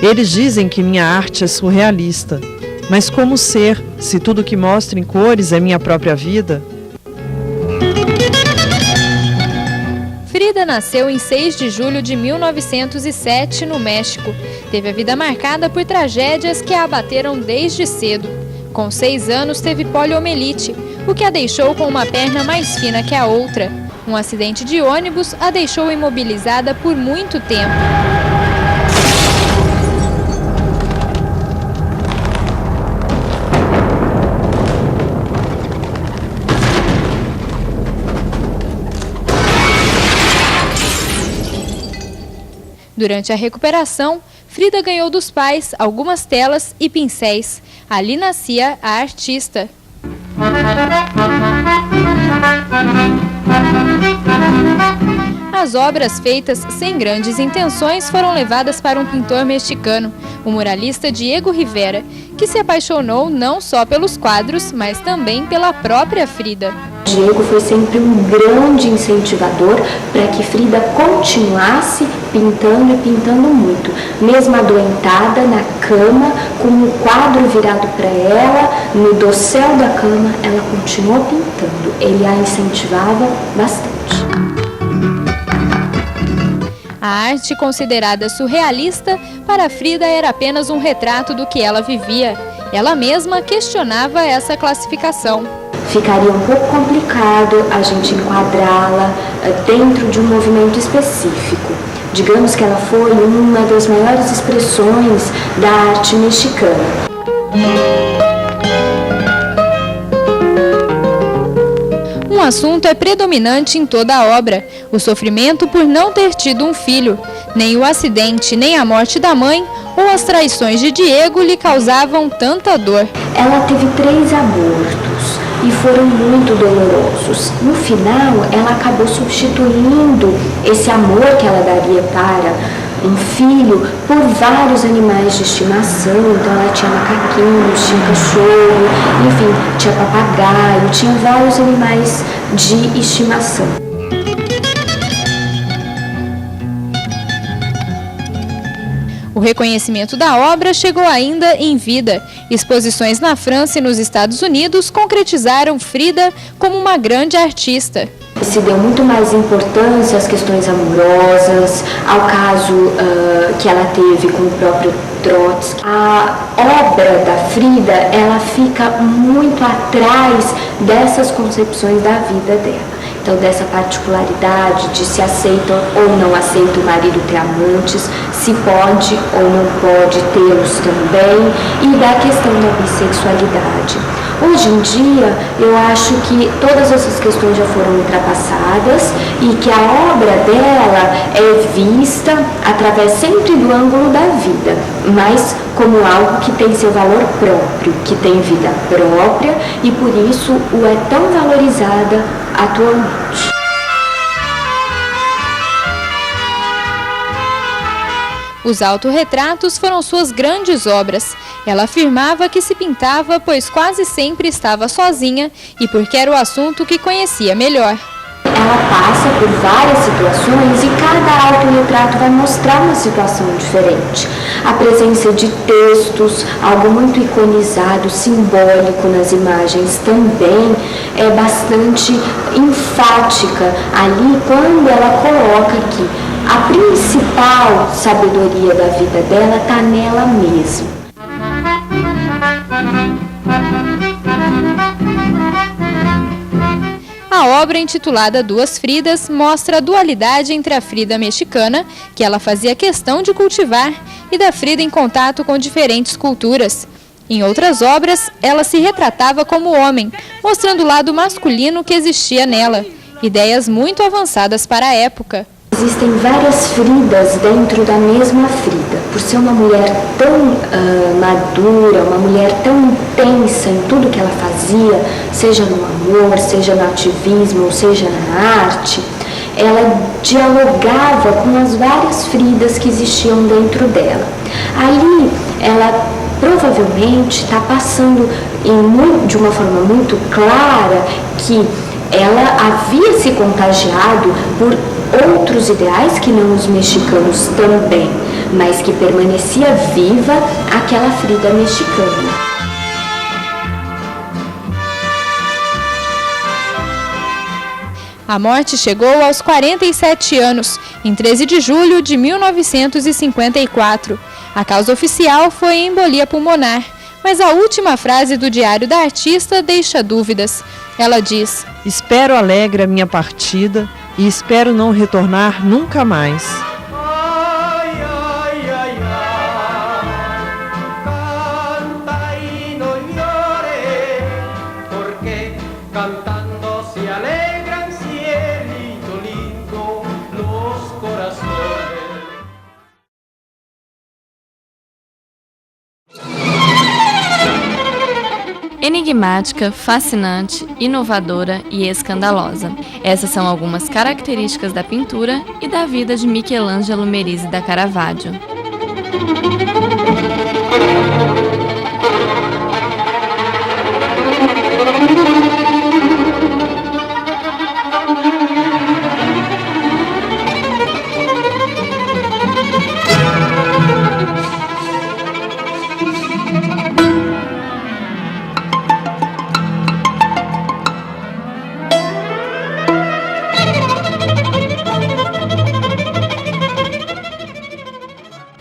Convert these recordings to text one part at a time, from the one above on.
Eles dizem que minha arte é surrealista. Mas como ser, se tudo que mostro em cores é minha própria vida? Frida nasceu em 6 de julho de 1907, no México. Teve a vida marcada por tragédias que a abateram desde cedo. Com 6 anos, teve poliomielite, o que a deixou com uma perna mais fina que a outra. Um acidente de ônibus a deixou imobilizada por muito tempo. Durante a recuperação, Frida ganhou dos pais algumas telas e pincéis. Ali nascia a artista. As obras feitas sem grandes intenções foram levadas para um pintor mexicano, o muralista Diego Rivera, que se apaixonou não só pelos quadros, mas também pela própria Frida. Diego foi sempre um grande incentivador para que Frida continuasse pintando e pintando muito. Mesmo adoentada na cama, com o quadro virado para ela, no dossel da cama, ela continuou pintando. Ele a incentivava bastante. A arte considerada surrealista, para Frida era apenas um retrato do que ela vivia. Ela mesma questionava essa classificação. Ficaria um pouco complicado a gente enquadrá-la dentro de um movimento específico. Digamos que ela foi uma das maiores expressões da arte mexicana. Um assunto é predominante em toda a obra: o sofrimento por não ter tido um filho. Nem o acidente, nem a morte da mãe ou as traições de Diego lhe causavam tanta dor. Ela teve 3 abortos e foram muito dolorosos. No final, ela acabou substituindo esse amor que ela daria para um filho por vários animais de estimação. Então ela tinha macaquinhos, tinha cachorro, enfim, tinha papagaio, tinha vários animais de estimação. O reconhecimento da obra chegou ainda em vida. Exposições na França e nos Estados Unidos concretizaram Frida como uma grande artista. Se deu muito mais importância às questões amorosas, ao caso que ela teve com o próprio Trotsky. A obra da Frida, ela fica muito atrás dessas concepções da vida dela. Então, dessa particularidade de se aceita ou não aceita o marido ter amantes, se pode ou não pode tê-los também, e da questão da bissexualidade. Hoje em dia, eu acho que todas essas questões já foram ultrapassadas e que a obra dela é vista através sempre do ângulo da vida, mas como algo que tem seu valor próprio, que tem vida própria e por isso o é tão valorizada atualmente. Os autorretratos foram suas grandes obras. Ela afirmava que se pintava pois quase sempre estava sozinha e porque era o assunto que conhecia melhor. Ela passa por várias situações e cada autorretrato vai mostrar uma situação diferente. A presença de textos, algo muito iconizado, simbólico nas imagens também é bastante enfática ali quando ela coloca que a principal sabedoria da vida dela está nela mesma. A obra, intitulada Duas Fridas, mostra a dualidade entre a Frida mexicana, que ela fazia questão de cultivar, e da Frida em contato com diferentes culturas. Em outras obras, ela se retratava como homem, mostrando o lado masculino que existia nela, ideias muito avançadas para a época. Existem várias Fridas dentro da mesma Frida. Por ser uma mulher tão madura, uma mulher tão intensa em tudo que ela fazia, seja no amor, seja no ativismo, seja na arte, ela dialogava com as várias Fridas que existiam dentro dela. Ali, ela provavelmente está passando de uma forma muito clara que ela havia se contagiado por outros ideais que não os mexicanos também, mas que permanecia viva aquela Frida mexicana. A morte chegou aos 47 anos, em 13 de julho de 1954. A causa oficial foi embolia pulmonar, mas a última frase do diário da artista deixa dúvidas. Ela diz: espero alegre a minha partida e espero não retornar nunca mais. Enigmática, fascinante, inovadora e escandalosa. Essas são algumas características da pintura e da vida de Michelangelo Merisi da Caravaggio.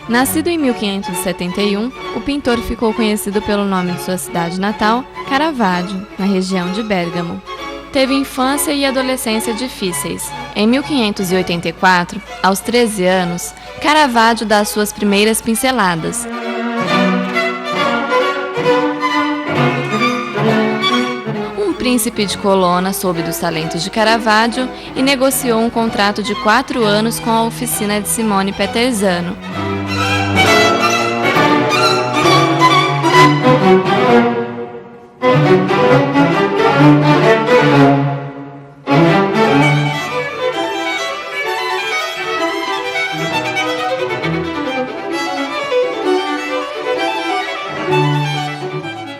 Nascido em 1571, o pintor ficou conhecido pelo nome de sua cidade natal, Caravaggio, na região de Bérgamo. Teve infância e adolescência difíceis. Em 1584, aos 13 anos, Caravaggio dá suas primeiras pinceladas. Um príncipe de Colonna soube dos talentos de Caravaggio e negociou um contrato de 4 anos com a oficina de Simone Peterzano.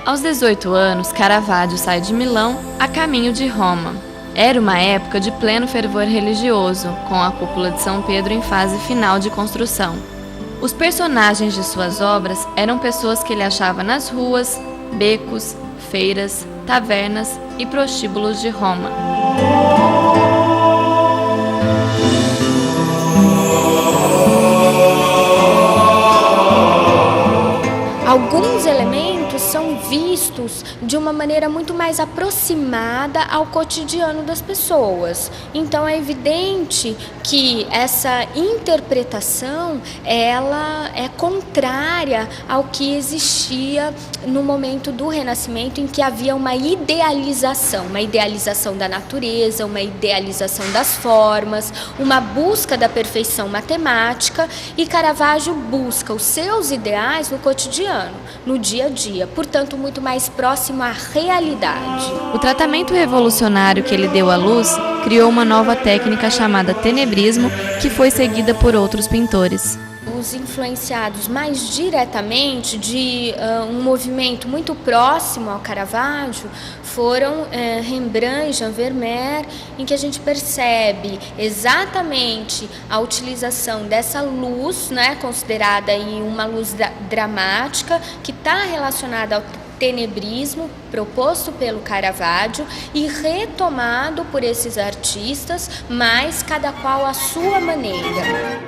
Aos 18 anos, Caravaggio sai de Milão a caminho de Roma. Era uma época de pleno fervor religioso, com a cúpula de São Pedro em fase final de construção. Os personagens de suas obras eram pessoas que ele achava nas ruas, becos, feiras, tavernas e prostíbulos de Roma. Alguns elementos são vistos de uma maneira muito mais aproximada ao cotidiano das pessoas. Então é evidente que essa interpretação ela é contrária ao que existia no momento do Renascimento, em que havia uma idealização da natureza, uma idealização das formas, uma busca da perfeição matemática, e Caravaggio busca os seus ideais no cotidiano, no dia a dia, portanto muito mais próximo à realidade. O tratamento revolucionário que ele deu à luz criou uma nova técnica chamada tenebrismo, que foi seguida por outros pintores. Os influenciados mais diretamente de um movimento muito próximo ao Caravaggio foram Rembrandt e Jean Vermeer, em que a gente percebe exatamente a utilização dessa luz, né, considerada aí uma luz dramática, que está relacionada ao tenebrismo proposto pelo Caravaggio e retomado por esses artistas, mas cada qual à sua maneira.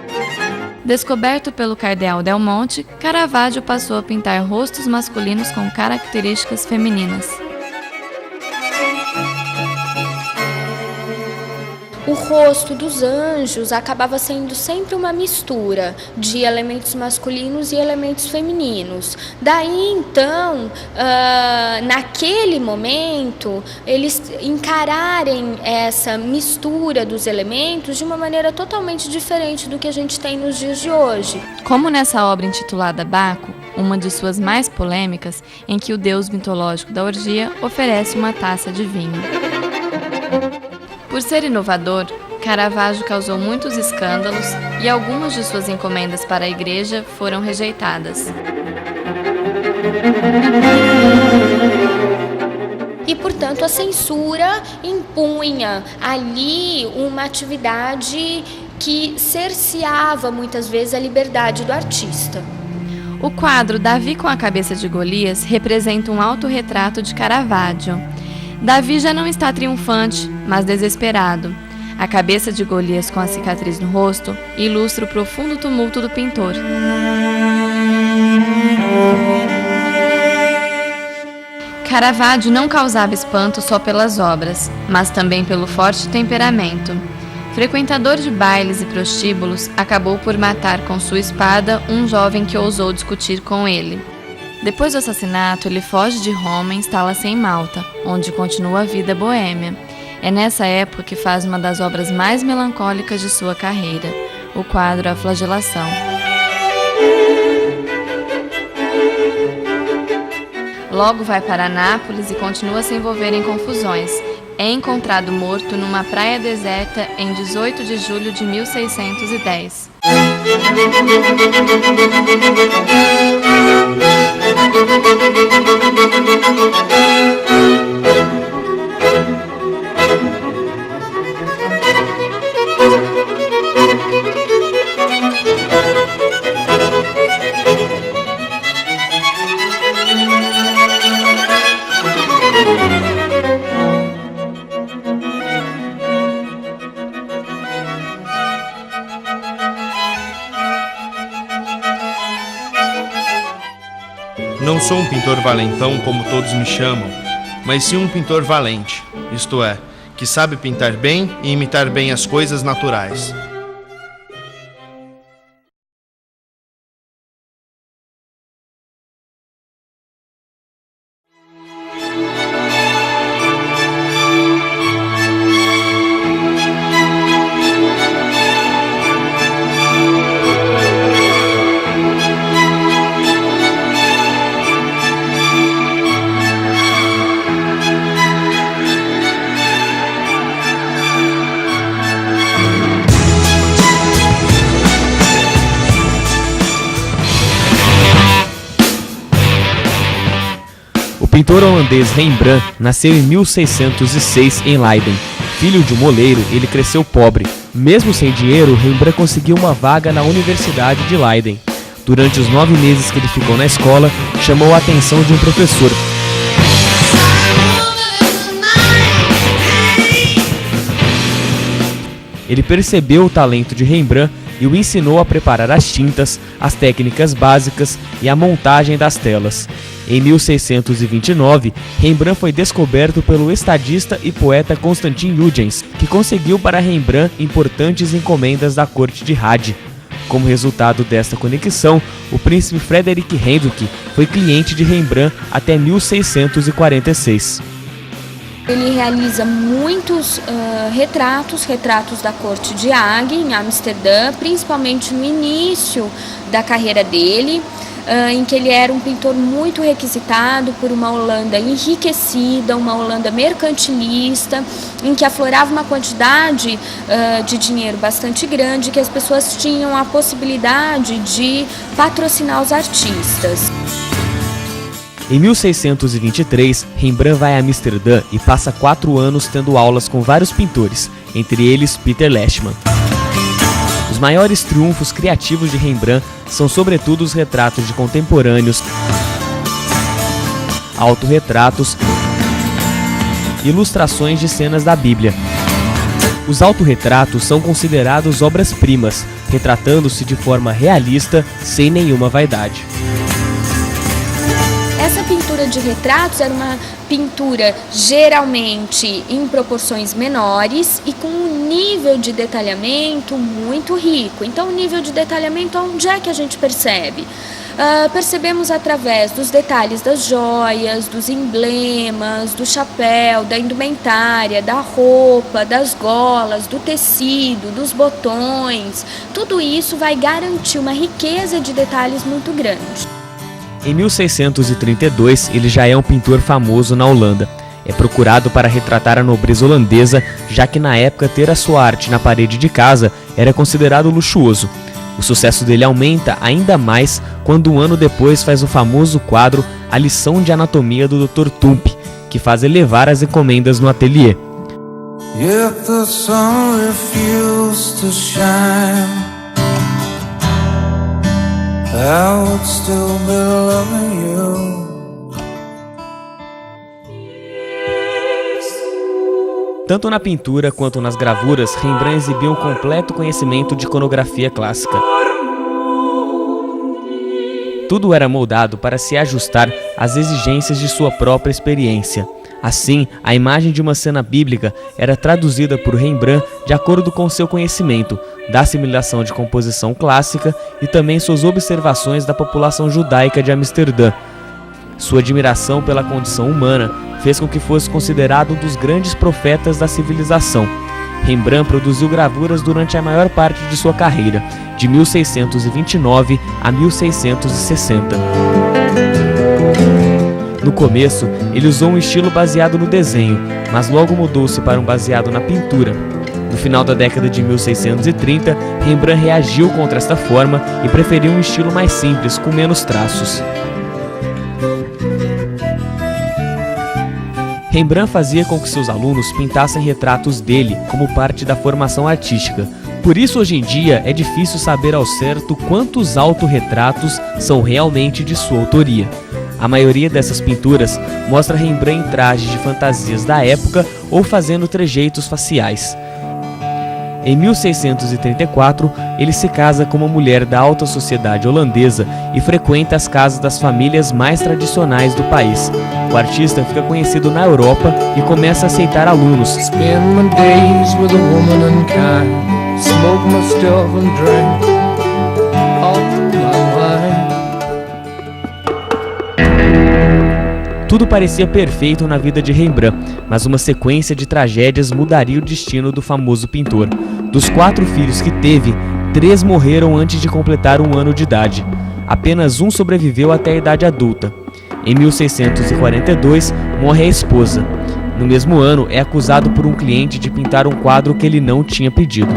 Descoberto pelo cardeal Del Monte, Caravaggio passou a pintar rostos masculinos com características femininas. O rosto dos anjos acabava sendo sempre uma mistura de elementos masculinos e elementos femininos. Daí, então, naquele momento, eles encararem essa mistura dos elementos de uma maneira totalmente diferente do que a gente tem nos dias de hoje. Como nessa obra intitulada Baco, uma de suas mais polêmicas, em que o deus mitológico da orgia oferece uma taça de vinho. Por ser inovador, Caravaggio causou muitos escândalos e algumas de suas encomendas para a igreja foram rejeitadas. E, portanto, a censura impunha ali uma atividade que cerceava muitas vezes a liberdade do artista. O quadro Davi com a cabeça de Golias representa um autorretrato de Caravaggio. Davi já não está triunfante, mas desesperado. A cabeça de Golias com a cicatriz no rosto ilustra o profundo tumulto do pintor. Caravaggio não causava espanto só pelas obras, mas também pelo forte temperamento. Frequentador de bailes e prostíbulos, acabou por matar com sua espada um jovem que ousou discutir com ele. Depois do assassinato, ele foge de Roma e instala-se em Malta, onde continua a vida boêmia. É nessa época que faz uma das obras mais melancólicas de sua carreira, o quadro A Flagelação. Logo vai para Nápoles e continua a se envolver em confusões. É encontrado morto numa praia deserta em 18 de julho de 1610. Não sou um pintor valentão como todos me chamam, mas sim um pintor valente, isto é, que sabe pintar bem e imitar bem as coisas naturais. O pintor holandês Rembrandt nasceu em 1606 em Leiden. Filho de um moleiro, ele cresceu pobre. Mesmo sem dinheiro, Rembrandt conseguiu uma vaga na Universidade de Leiden. Durante os 9 meses que ele ficou na escola, chamou a atenção de um professor. Ele percebeu o talento de Rembrandt e o ensinou a preparar as tintas, as técnicas básicas e a montagem das telas. Em 1629, Rembrandt foi descoberto pelo estadista e poeta Constantin Huygens, que conseguiu para Rembrandt importantes encomendas da corte de Hade. Como resultado desta conexão, o príncipe Frederick Hendrik foi cliente de Rembrandt até 1646. Ele realiza muitos retratos da corte de Hague, em Amsterdã, principalmente no início da carreira dele, em que ele era um pintor muito requisitado por uma Holanda enriquecida, uma Holanda mercantilista, em que aflorava uma quantidade de dinheiro bastante grande, que as pessoas tinham a possibilidade de patrocinar os artistas. Em 1623, Rembrandt vai a Amsterdã e passa 4 anos tendo aulas com vários pintores, entre eles Peter Leschmann. Os maiores triunfos criativos de Rembrandt são sobretudo os retratos de contemporâneos, autorretratos e ilustrações de cenas da Bíblia. Os autorretratos são considerados obras-primas, retratando-se de forma realista, sem nenhuma vaidade. Essa pintura de retratos era uma pintura geralmente em proporções menores e com um nível de detalhamento muito rico. Então, o nível de detalhamento, onde é que a gente percebe? Percebemos através dos detalhes das joias, dos emblemas, do chapéu, da indumentária, da roupa, das golas, do tecido, dos botões. Tudo isso vai garantir uma riqueza de detalhes muito grande. Em 1632, ele já é um pintor famoso na Holanda. É procurado para retratar a nobreza holandesa, já que na época ter a sua arte na parede de casa era considerado luxuoso. O sucesso dele aumenta ainda mais quando um ano depois faz o famoso quadro A Lição de Anatomia do Dr. Tump, que faz elevar as encomendas no ateliê. Yet the sun refused to shine. I would still be loving you. Tanto na pintura quanto nas gravuras, Rembrandt exibiu um completo conhecimento de iconografia clássica. Tudo era moldado para se ajustar às exigências de sua própria experiência. Assim, a imagem de uma cena bíblica era traduzida por Rembrandt de acordo com seu conhecimento da assimilação de composição clássica e também suas observações da população judaica de Amsterdã. Sua admiração pela condição humana fez com que fosse considerado um dos grandes profetas da civilização. Rembrandt produziu gravuras durante a maior parte de sua carreira, de 1629 a 1660. No começo, ele usou um estilo baseado no desenho, mas logo mudou-se para um baseado na pintura. No final da década de 1630, Rembrandt reagiu contra esta forma e preferiu um estilo mais simples, com menos traços. Rembrandt fazia com que seus alunos pintassem retratos dele como parte da formação artística. Por isso, hoje em dia, é difícil saber ao certo quantos autorretratos são realmente de sua autoria. A maioria dessas pinturas mostra Rembrandt em trajes de fantasias da época ou fazendo trejeitos faciais. Em 1634, ele se casa com uma mulher da alta sociedade holandesa e frequenta as casas das famílias mais tradicionais do país. O artista fica conhecido na Europa e começa a aceitar alunos. Tudo parecia perfeito na vida de Rembrandt, mas uma sequência de tragédias mudaria o destino do famoso pintor. Dos 4 filhos que teve, 3 morreram antes de completar 1 ano de idade. Apenas um sobreviveu até a idade adulta. Em 1642, morre a esposa. No mesmo ano, é acusado por um cliente de pintar um quadro que ele não tinha pedido.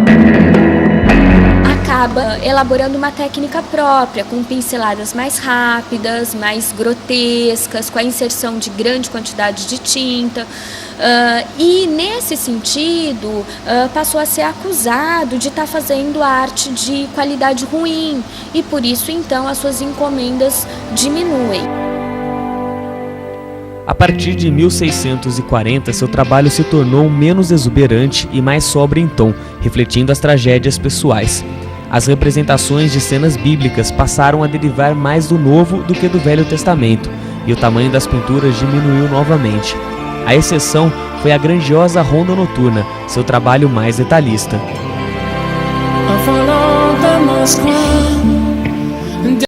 Acaba elaborando uma técnica própria, com pinceladas mais rápidas, mais grotescas, com a inserção de grande quantidade de tinta. E nesse sentido, passou a ser acusado de estar fazendo arte de qualidade ruim, e por isso então as suas encomendas diminuem. A partir de 1640, seu trabalho se tornou menos exuberante e mais sóbrio em tom, refletindo as tragédias pessoais. As representações de cenas bíblicas passaram a derivar mais do Novo do que do Velho Testamento, e o tamanho das pinturas diminuiu novamente. A exceção foi a grandiosa Ronda Noturna, seu trabalho mais detalhista. I follow the